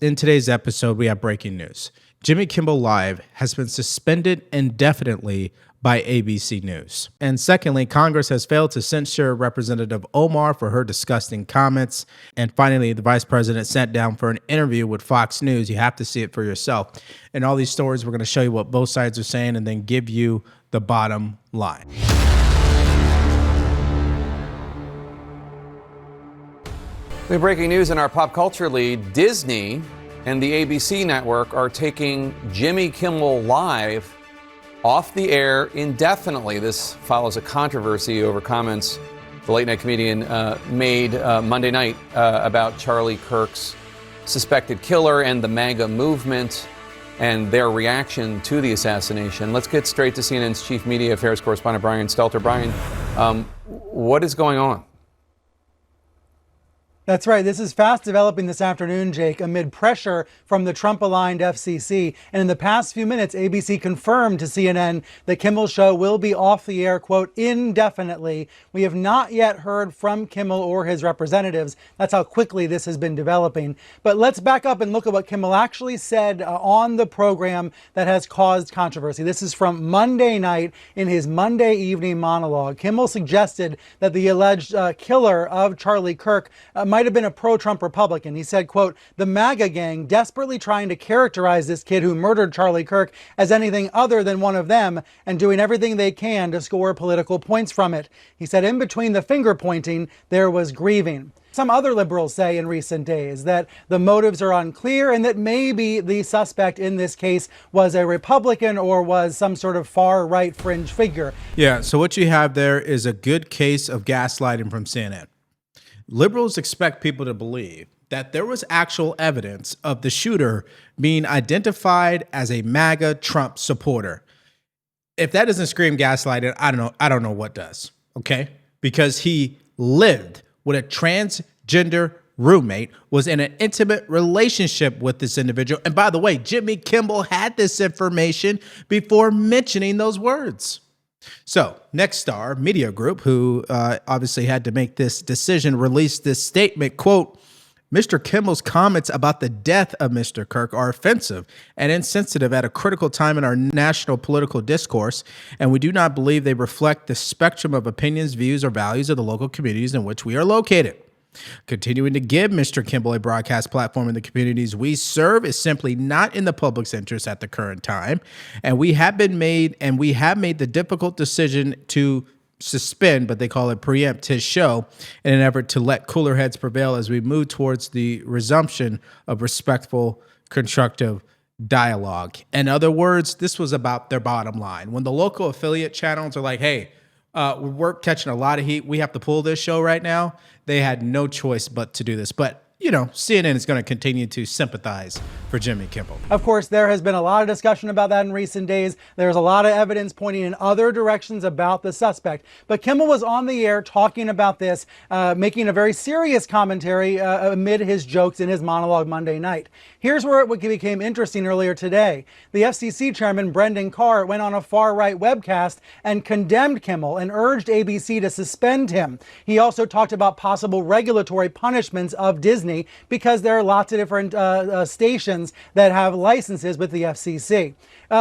In today's episode, we have breaking news. Jimmy Kimmel Live has been suspended indefinitely by ABC News. And secondly, Congress has failed to censure Representative Omar for her disgusting comments. And finally, the vice president sat down for an interview with Fox News. You have to see it for yourself. In all these stories, we're going to show you what both sides are saying and then give you the bottom line. The breaking news in our pop culture lead, Disney and the ABC network are taking Jimmy Kimmel Live off the air indefinitely. This follows a controversy over comments the late-night comedian made Monday night about Charlie Kirk's suspected killer and the MAGA movement and their reaction to the assassination. Let's get straight to CNN's chief media affairs correspondent, Brian Stelter. Brian, what is going on? That's right. This is fast developing this afternoon, Jake, amid pressure from the Trump-aligned FCC. And in the past few minutes, ABC confirmed to CNN that Kimmel's show will be off the air, quote, indefinitely. We have not yet heard from Kimmel or his representatives. That's how quickly this has been developing. But let's back up and look at what Kimmel actually said on the program that has caused controversy. This is from Monday night in his Monday evening monologue. Kimmel suggested that the alleged killer of Charlie Kirk might have been a pro-Trump Republican. He said, quote, the MAGA gang desperately trying to characterize this kid who murdered Charlie Kirk as anything other than one of them and doing everything they can to score political points from it. He said in between the finger pointing, there was grieving. Some other liberals say in recent days that the motives are unclear and that maybe the suspect in this case was a Republican or was some sort of far-right fringe figure. Yeah, so what you have there is a good case of gaslighting from CNN. Liberals expect people to believe that there was actual evidence of the shooter being identified as a MAGA Trump supporter. If that doesn't scream gaslighting, I don't know what does, okay? Because he lived with a transgender roommate, was in an intimate relationship with this individual. And by the way, Jimmy Kimmel had this information before mentioning those words. So, Nexstar Media Group, who obviously had to make this decision, released this statement, quote, Mr. Kimmel's comments about the death of Mr. Kirk are offensive and insensitive at a critical time in our national political discourse, and we do not believe they reflect the spectrum of opinions, views, or values of the local communities in which we are located. Continuing to give Mr. Kimmel a broadcast platform in the communities we serve is simply not in the public's interest at the current time, and we have made the difficult decision to suspend, but they call it preempt, his show in an effort to let cooler heads prevail as we move towards the resumption of respectful, constructive dialogue. In other words, this was about their bottom line. When the local affiliate channels are like, hey, we're catching a lot of heat, we have to pull this show right now, they had no choice but to do this. But, you know, CNN is going to continue to sympathize for Jimmy Kimmel. Of course, there has been a lot of discussion about that in recent days. There's a lot of evidence pointing in other directions about the suspect. But Kimmel was on the air talking about this, making a very serious commentary amid his jokes in his monologue Monday night. Here's where it became interesting earlier today. The FCC chairman, Brendan Carr, went on a far-right webcast and condemned Kimmel and urged ABC to suspend him. He also talked about possible regulatory punishments of Disney because there are lots of different stations that have licenses with the FCC.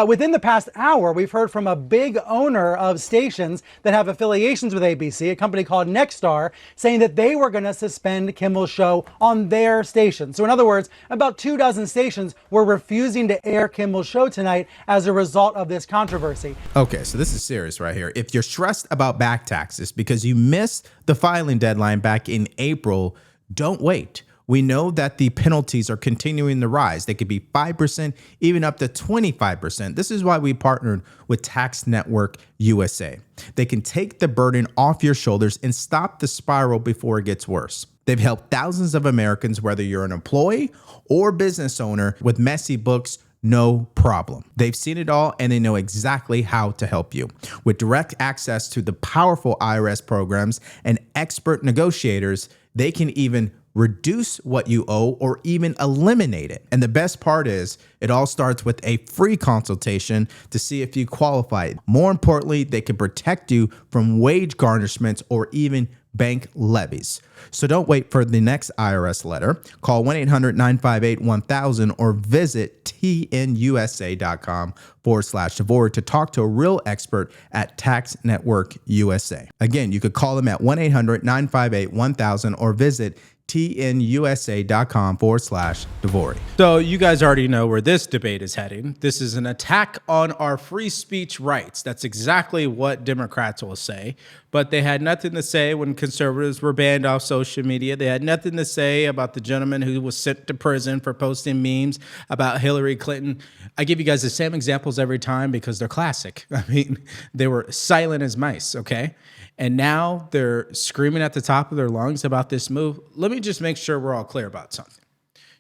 Within the past hour, we've heard from a big owner of stations that have affiliations with ABC, a company called Nexstar, saying that they were going to suspend Kimmel's show on their station. So in other words, about 24 stations were refusing to air Kimmel's show tonight as a result of this controversy. Okay, so this is serious right here. If you're stressed about back taxes because you missed the filing deadline back in April, don't wait. We know that the penalties are continuing to rise. They could be 5%, even up to 25%. This is why we partnered with Tax Network USA. They can take the burden off your shoulders and stop the spiral before it gets worse. They've helped thousands of Americans, whether you're an employee or business owner, with messy books, no problem. They've seen it all and they know exactly how to help you. With direct access to the powerful IRS programs and expert negotiators, they can even reduce what you owe or even eliminate it. And the best part is it all starts with a free consultation to see if you qualify. More importantly, they can protect you from wage garnishments or even bank levies. So don't wait for the next IRS letter. Call 1-800-958-1000 or visit tnusa.com/Devore to talk to a real expert at Tax Network USA. Again, you could call them at 1-800-958-1000 or visit tnusa.com/Devore. So you guys already know where this debate is heading. This is an attack on our free speech rights. That's exactly what Democrats will say. But they had nothing to say when conservatives were banned off social media. They had nothing to say about the gentleman who was sent to prison for posting memes about Hillary Clinton. I give you guys the same examples every time because they're classic. I mean, they were silent as mice, okay? And now they're screaming at the top of their lungs about this move. Let me just make sure we're all clear about something.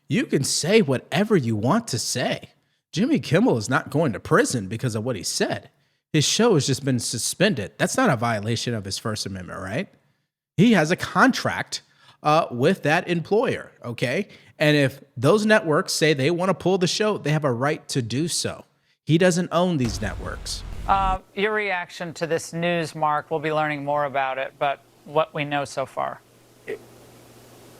You can say whatever you want to say. Jimmy Kimmel is not going to prison because of what he said. His show has just been suspended. That's not a violation of his First Amendment, right? He has a contract with that employer, okay? And if those networks say they want to pull the show, they have a right to do so. He doesn't own these networks. Your reaction to this news, Mark, we'll be learning more about it, but what we know so far.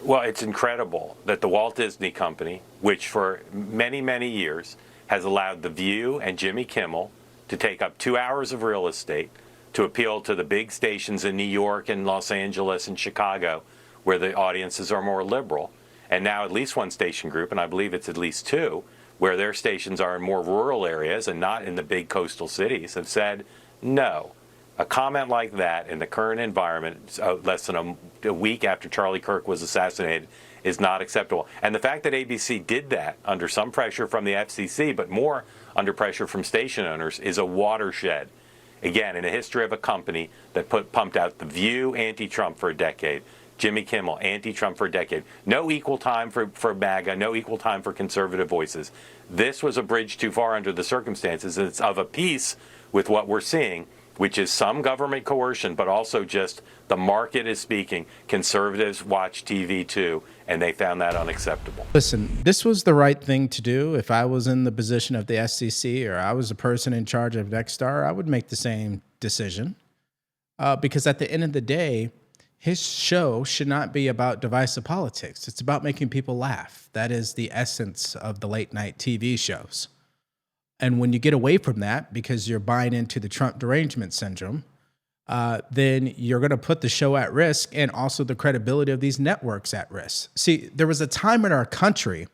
Well, it's incredible that the Walt Disney Company, which for many, many years has allowed The View and Jimmy Kimmel to take up 2 hours of real estate to appeal to the big stations in New York and Los Angeles and Chicago, where the audiences are more liberal, and now at least one station group, and I believe it's at least two, where their stations are in more rural areas and not in the big coastal cities, have said, no, a comment like that in the current environment, less than a week after Charlie Kirk was assassinated, is not acceptable. And the fact that ABC did that under some pressure from the FCC, but more under pressure from station owners, is a watershed. Again, in a history of a company that pumped out The View anti-Trump for a decade, Jimmy Kimmel, anti-Trump for a decade. No equal time for MAGA, no equal time for conservative voices. This was a bridge too far under the circumstances, and it's of a piece with what we're seeing, which is some government coercion, but also just the market is speaking. Conservatives watch TV too, and they found that unacceptable. Listen, this was the right thing to do. If I was in the position of the SEC or I was the person in charge of Nexstar, I would make the same decision. Because at the end of the day, his show should not be about divisive politics. It's about making people laugh. That is the essence of the late night TV shows. And when you get away from that because you're buying into the Trump derangement syndrome, then you're going to put the show at risk and also the credibility of these networks at risk. See, there was a time in our country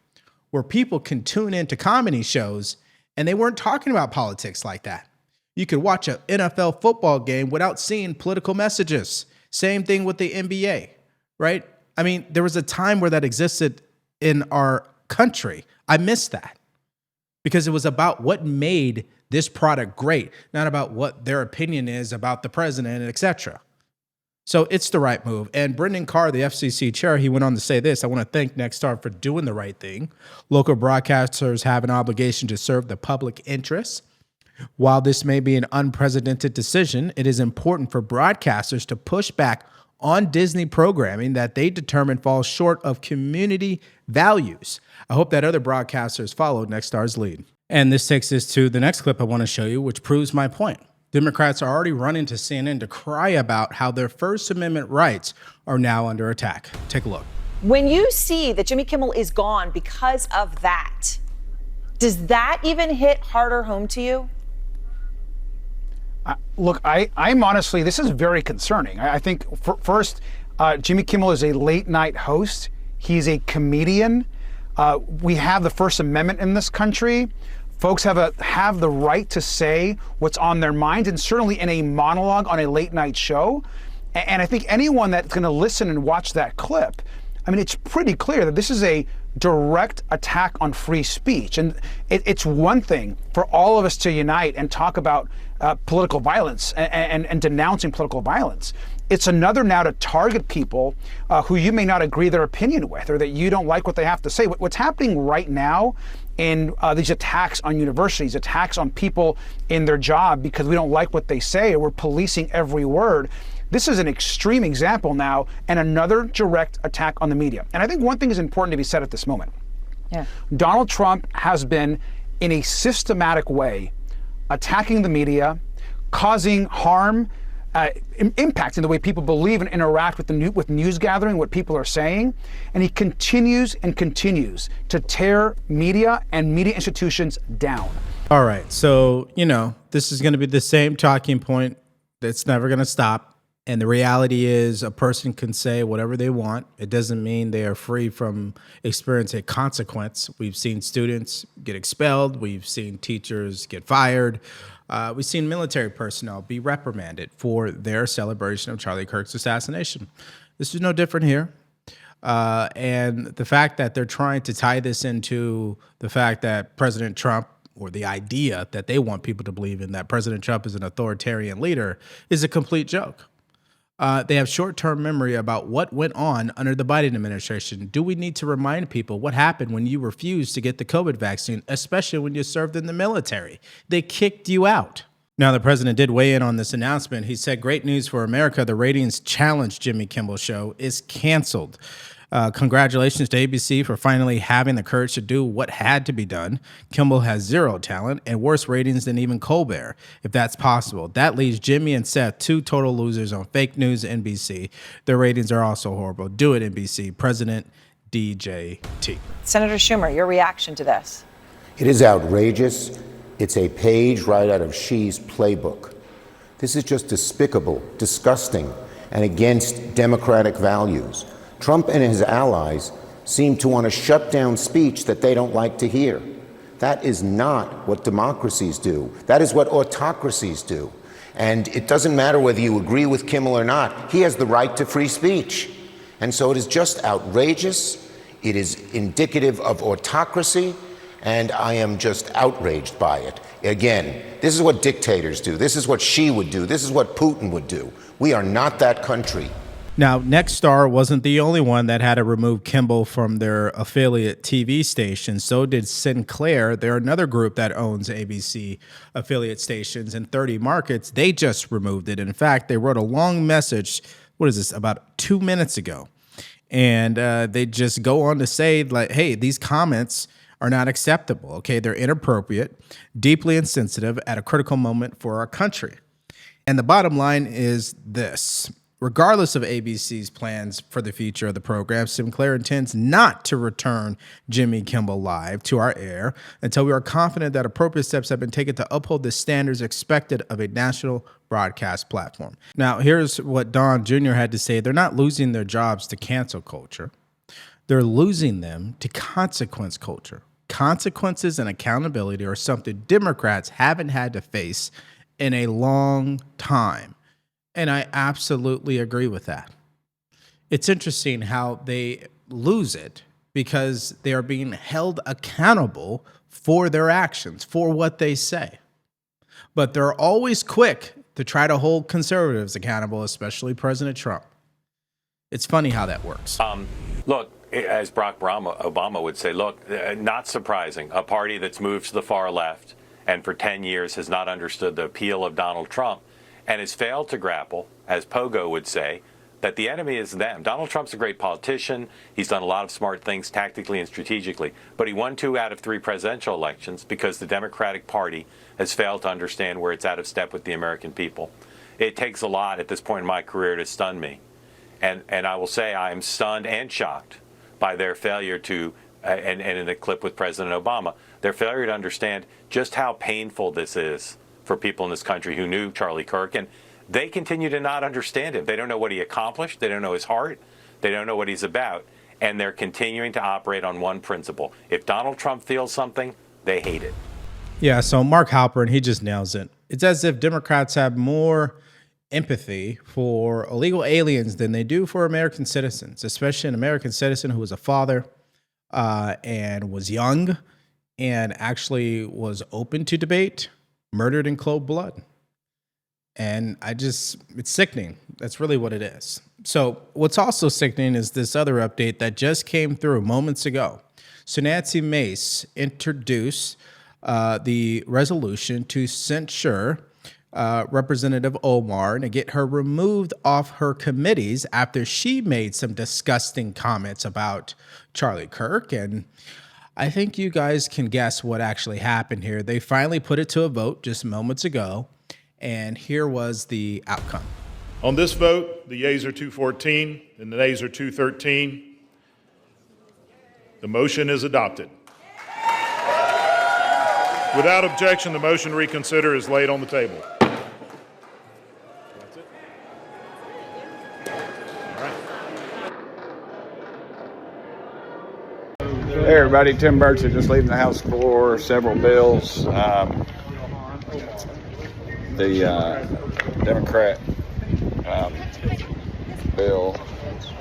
where people can tune into comedy shows and they weren't talking about politics like that. You could watch an NFL football game without seeing political messages. Same thing with the NBA, right? I mean, there was a time where that existed in our country. I miss that because it was about what made this product great, not about what their opinion is about the president, etc. So it's the right move. And Brendan Carr, the FCC chair, he went on to say this: I want to thank Nexstar for doing the right thing. Local broadcasters have an obligation to serve the public interest. While this may be an unprecedented decision, it is important for broadcasters to push back on Disney programming that they determine falls short of community values. I hope that other broadcasters follow Nexstar's lead. And this takes us to the next clip I want to show you, which proves my point. Democrats are already running to CNN to cry about how their First Amendment rights are now under attack. Take a look. When you see that Jimmy Kimmel is gone because of that, does that even hit harder home to you? Look, I'm honestly, this is very concerning. I think first, Jimmy Kimmel is a late night host. He's a comedian. We have the First Amendment in this country. Folks have the right to say what's on their mind, and certainly in a monologue on a late night show. And I think anyone that's going to listen and watch that clip, I mean, it's pretty clear that this is a direct attack on free speech. And it's one thing for all of us to unite and talk about political violence and denouncing political violence. It's another now to target people who you may not agree their opinion with, or that you don't like what they have to say. What's happening right now in these attacks on universities, attacks on people in their job because we don't like what they say, or we're policing every word. This is an extreme example now, and another direct attack on the media. And I think one thing is important to be said at this moment. Yeah. Donald Trump has been, in a systematic way, attacking the media, causing harm impacting the way people believe and interact with news gathering, what people are saying. And he continues and continues to tear media and media institutions down. All right. So, this is going to be the same talking point that's never going to stop. And the reality is a person can say whatever they want. It doesn't mean they are free from experiencing a consequence. We've seen students get expelled. We've seen teachers get fired. We've seen military personnel be reprimanded for their celebration of Charlie Kirk's assassination. This is no different here. And the fact that they're trying to tie this into the fact that President Trump, or the idea that they want people to believe in, that President Trump is an authoritarian leader, is a complete joke. They have short-term memory about what went on under the Biden administration. Do we need to remind people what happened when you refused to get the COVID vaccine, especially when you served in the military? They kicked you out. Now, the president did weigh in on this announcement. He said, "Great news for America. The ratings challenge Jimmy Kimmel show is canceled. Congratulations to ABC for finally having the courage to do what had to be done. Kimmel has zero talent and worse ratings than even Colbert, if that's possible. That leaves Jimmy and Seth, two total losers on fake news NBC. Their ratings are also horrible. Do it, NBC." President DJT. Senator Schumer, your reaction to this? It is outrageous. It's a page right out of Xi's playbook. This is just despicable, disgusting, and against democratic values. Trump and his allies seem to want to shut down speech that they don't like to hear. That is not what democracies do. That is what autocracies do. And it doesn't matter whether you agree with Kimmel or not. He has the right to free speech. And so it is just outrageous. It is indicative of autocracy. And I am just outraged by it. Again, this is what dictators do. This is what Xi would do. This is what Putin would do. We are not that country. Now, Nexstar wasn't the only one that had to remove Kimmel from their affiliate TV station. So did Sinclair. They're another group that owns ABC affiliate stations in 30 markets. They just removed it. In fact, they wrote a long message, about 2 minutes ago. And they just go on to say, like, hey, these comments are not acceptable. Okay, they're inappropriate, deeply insensitive at a critical moment for our country. And the bottom line is this. Regardless of ABC's plans for the future of the program, Sinclair intends not to return Jimmy Kimmel Live to our air until we are confident that appropriate steps have been taken to uphold the standards expected of a national broadcast platform. Now, here's what Don Jr. had to say. They're not losing their jobs to cancel culture. They're losing them to consequence culture. Consequences and accountability are something Democrats haven't had to face in a long time. And I absolutely agree with that. It's interesting how they lose it because they are being held accountable for their actions, for what they say. But they're always quick to try to hold conservatives accountable, especially President Trump. It's funny how that works. Look, as Barack Obama would say, look, not surprising. A party that's moved to the far left and for 10 years has not understood the appeal of Donald Trump and has failed to grapple, as Pogo would say, that the enemy is them. Donald Trump's a great politician. He's done a lot of smart things tactically and strategically, but he won 2 out of 3 presidential elections because the Democratic Party has failed to understand where it's out of step with the American people. It takes a lot at this point in my career to stun me. And I will say I am stunned and shocked by their failure to, and in the clip with President Obama, their failure to understand just how painful this is for people in this country who knew Charlie Kirk, and they continue to not understand him. They don't know what he accomplished. They don't know his heart. They don't know what he's about. And they're continuing to operate on one principle. If Donald Trump feels something, they hate it. Yeah, so Mark Halperin, he just nails it. It's as if Democrats have more empathy for illegal aliens than they do for American citizens, especially an American citizen who was a father and was young and actually was open to debate, murdered in cold blood. And it's sickening. That's really what it is. So what's also sickening is this other update that just came through moments ago. So Nancy Mace introduced the resolution to censure Representative Omar and to get her removed off her committees after she made some disgusting comments about Charlie Kirk. And I think you guys can guess what actually happened here. They finally put it to a vote just moments ago, and here was the outcome. On this vote, the yeas are 214 and the nays are 213. The motion is adopted. Without objection, the motion to reconsider is laid on the table. That's it. All right. Hey everybody, Tim Burchett just leaving the House for several bills. The Democrat bill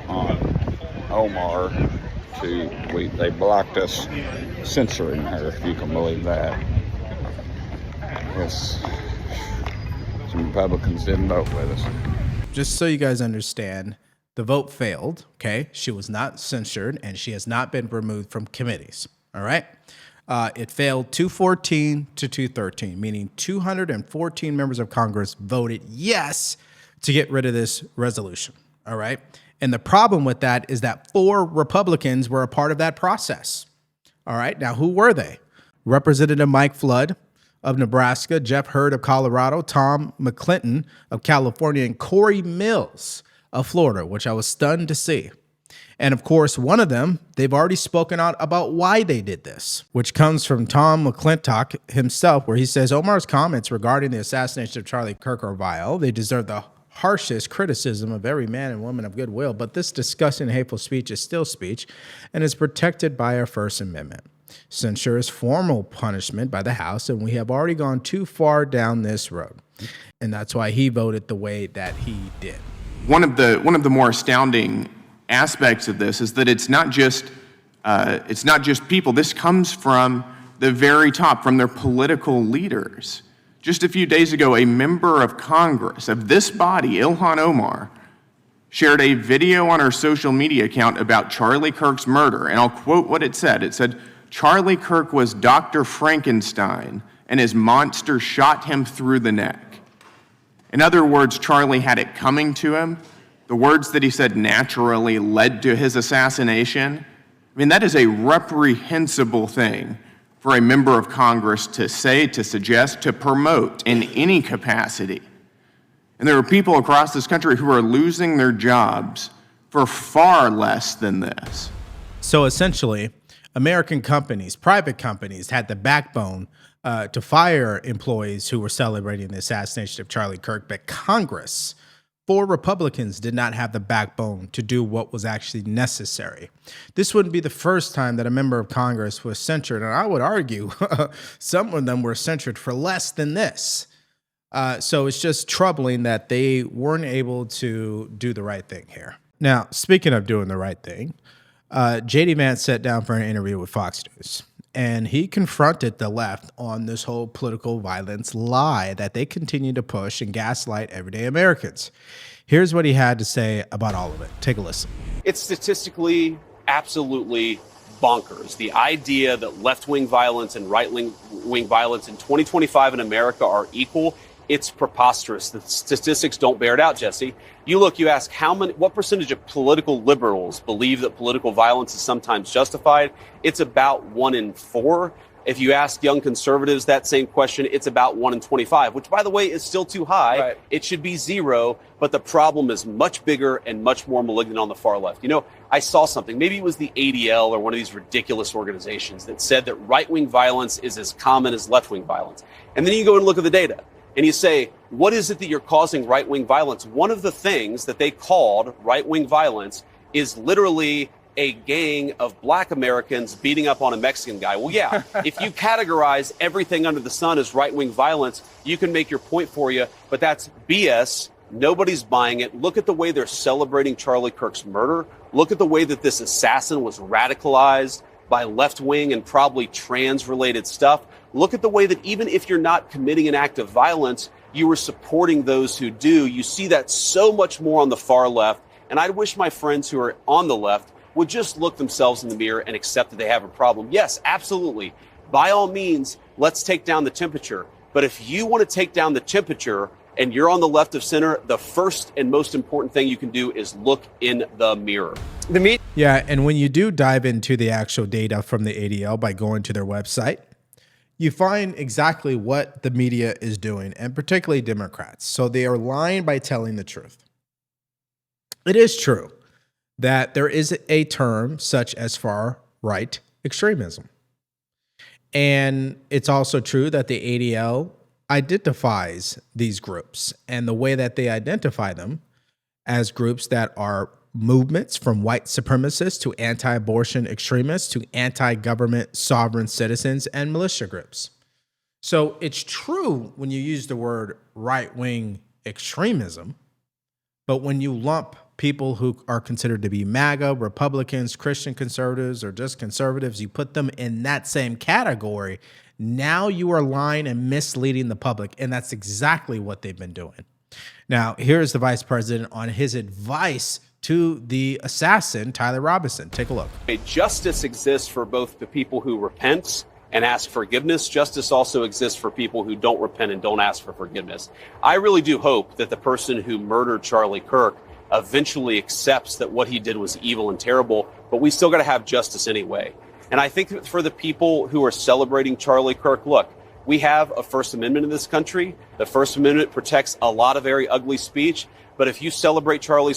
on Omar they blocked us censoring her, if you can believe that. Yes, some Republicans didn't vote with us. Just so you guys understand, the vote failed, okay? She was not censured, and she has not been removed from committees, all right? It failed 214 to 213, meaning 214 members of Congress voted yes to get rid of this resolution, all right? And the problem with that is that 4 Republicans were a part of that process, all right? Now, who were they? Representative Mike Flood of Nebraska, Jeff Hurd of Colorado, Tom McClinton of California, and Corey Mills of Florida, which I was stunned to see. And of course, one of them, they've already spoken out about why they did this, which comes from Tom McClintock himself, where he says, Omar's comments regarding the assassination of Charlie Kirk are vile. They deserve the harshest criticism of every man and woman of goodwill, but this disgusting and hateful speech is still speech and is protected by our First Amendment. Censure is formal punishment by the House, and we have already gone too far down this road. And that's why he voted the way that he did. One of the more astounding aspects of this is that it's not just people. This comes from the very top, from their political leaders. Just a few days ago, a member of Congress of this body, Ilhan Omar, shared a video on her social media account about Charlie Kirk's murder, and I'll quote what it said. It said, Charlie Kirk was Dr. Frankenstein, and his monster shot him through the neck. In other words, Charlie had it coming to him. The words that he said naturally led to his assassination. I mean, that is a reprehensible thing for a member of Congress to say, to suggest, to promote in any capacity. And there are people across this country who are losing their jobs for far less than this. So essentially, American companies, private companies, had the backbone to fire employees who were celebrating the assassination of Charlie Kirk, but Congress, 4 Republicans, did not have the backbone to do what was actually necessary. This wouldn't be the first time that a member of Congress was censured, and I would argue some of them were censured for less than this. So it's just troubling that they weren't able to do the right thing here. Now, speaking of doing the right thing, J.D. Vance sat down for an interview with Fox News, and he confronted the left on this whole political violence lie that they continue to push and gaslight everyday Americans. Here's what he had to say about all of it. Take a listen. It's statistically absolutely bonkers. The idea that left-wing violence and right-wing violence in 2025 in America are equal, it's preposterous. The statistics don't bear it out, Jesse. You ask what percentage of political liberals believe that political violence is sometimes justified? It's about 1 in 4. If you ask young conservatives that same question, it's about 1 in 25, which, by the way, is still too high. Right. It should be 0, but the problem is much bigger and much more malignant on the far left. You know, I saw something, maybe it was the ADL or one of these ridiculous organizations that said that right-wing violence is as common as left-wing violence. And then you go and look at the data. And you say, what is it that you're causing right-wing violence? One of the things that they called right-wing violence is literally a gang of black Americans beating up on a Mexican guy. Well, yeah, if you categorize everything under the sun as right-wing violence, you can make your point for you, but that's BS. Nobody's buying it. Look at the way they're celebrating Charlie Kirk's murder. Look at the way that this assassin was radicalized by left-wing and probably trans-related stuff. Look at the way that even if you're not committing an act of violence, you are supporting those who do. You see that so much more on the far left. And I wish my friends who are on the left would just look themselves in the mirror and accept that they have a problem. Yes, absolutely. By all means, let's take down the temperature. But if you want to take down the temperature and you're on the left of center, the first and most important thing you can do is look in the mirror. Yeah, and when you do dive into the actual data from the ADL by going to their website, you find exactly what the media is doing, and particularly Democrats. So they are lying by telling the truth. It is true that there is a term such as far-right extremism. And it's also true that the ADL identifies these groups, and the way that they identify them as groups that are movements from white supremacists to anti-abortion extremists to anti-government sovereign citizens and militia groups. So it's true when you use the word right-wing extremism, but when you lump people who are considered to be MAGA, Republicans, Christian conservatives, or just conservatives, you put them in that same category, now you are lying and misleading the public, and that's exactly what they've been doing. Now, here's the vice president on his advice to the assassin, Tyler Robinson. Take a look. Justice exists for both the people who repent and ask forgiveness. Justice also exists for people who don't repent and don't ask for forgiveness. I really do hope that the person who murdered Charlie Kirk eventually accepts that what he did was evil and terrible, but we still got to have justice anyway. And I think that for the people who are celebrating Charlie Kirk, look, we have a First Amendment in this country. The First Amendment protects a lot of very ugly speech. But if you celebrate Charlie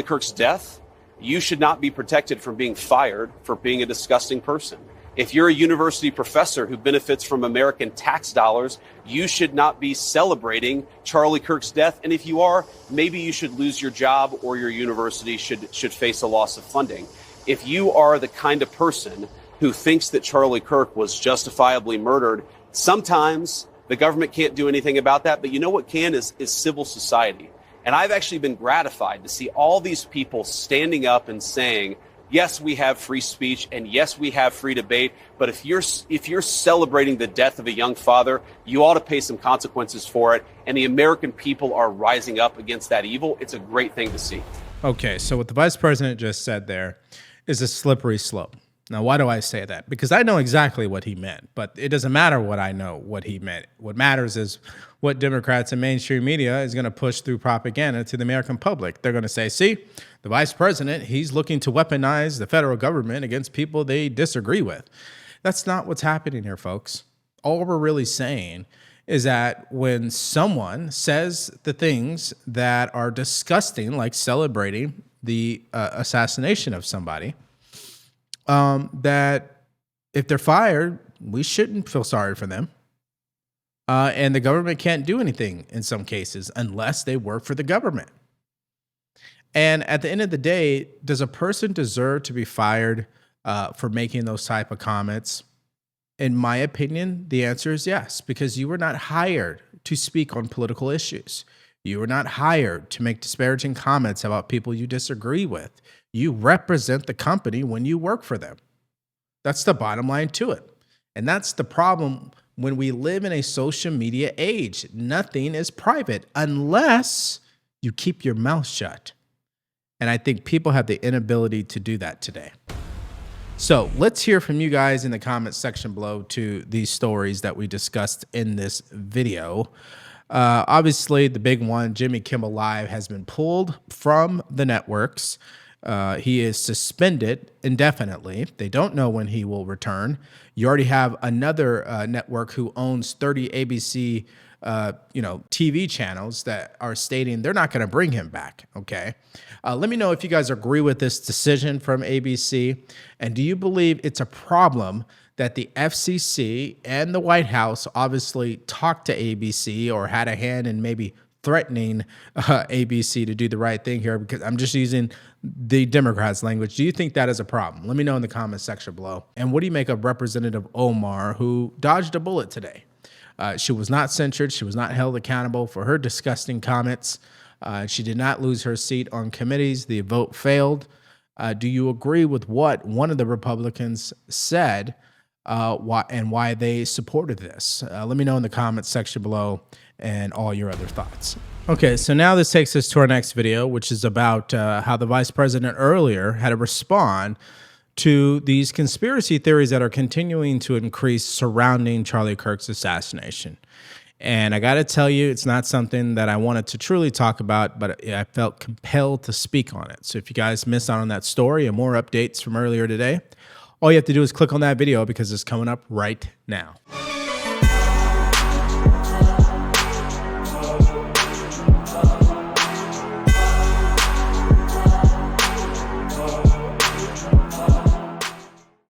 Kirk's death, you should not be protected from being fired for being a disgusting person. If you're a university professor who benefits from American tax dollars, you should not be celebrating Charlie Kirk's death. And if you are, maybe you should lose your job or your university should face a loss of funding. If you are the kind of person who thinks that Charlie Kirk was justifiably murdered, sometimes the government can't do anything about that. But you know what can is civil society. And I've actually been gratified to see all these people standing up and saying, yes, we have free speech, and yes, we have free debate. But if you're celebrating the death of a young father, you ought to pay some consequences for it. And the American people are rising up against that evil. It's a great thing to see. Okay, so what the vice president just said there is a slippery slope. Now, why do I say that? Because I know exactly what he meant, but it doesn't matter what I know what he meant. What matters is what Democrats and mainstream media is going to push through propaganda to the American public. They're going to say, see, the vice president, he's looking to weaponize the federal government against people they disagree with. That's not what's happening here, folks. All we're really saying is that when someone says the things that are disgusting, like celebrating the assassination of somebody, that if they're fired, we shouldn't feel sorry for them. And the government can't do anything in some cases unless they work for the government. And at the end of the day, does a person deserve to be fired for making those type of comments? In my opinion, the answer is yes, because you were not hired to speak on political issues. You were not hired to make disparaging comments about people you disagree with. You represent the company when you work for them. That's the bottom line to it. And that's the problem when we live in a social media age. Nothing is private unless you keep your mouth shut. And I think people have the inability to do that today. So let's hear from you guys in the comments section below to these stories that we discussed in this video. Obviously, the big one, Jimmy Kimmel Live, has been pulled from the networks. He is suspended indefinitely. They don't know when he will return. You already have another network who owns 30 ABC TV channels that are stating they're not going to bring him back. Okay. Let me know if you guys agree with this decision from ABC. And do you believe it's a problem that the FCC and the White House obviously talked to ABC or had a hand in maybe threatening ABC to do the right thing here? Because I'm just using the Democrats' language. Do you think that is a problem? Let me know in the comments section below. And what do you make of Representative Omar, who dodged a bullet today? She was not censured. She was not held accountable for her disgusting comments. She did not lose her seat on committees. The vote failed. Do you agree with what one of the Republicans said why they supported this? Let me know in the comments section below and all your other thoughts. Okay, so now this takes us to our next video, which is about how the vice president earlier had to respond to these conspiracy theories that are continuing to increase surrounding Charlie Kirk's assassination. And I got to tell you, it's not something that I wanted to truly talk about, but I felt compelled to speak on it. So if you guys missed out on that story and more updates from earlier today, all you have to do is click on that video because it's coming up right now.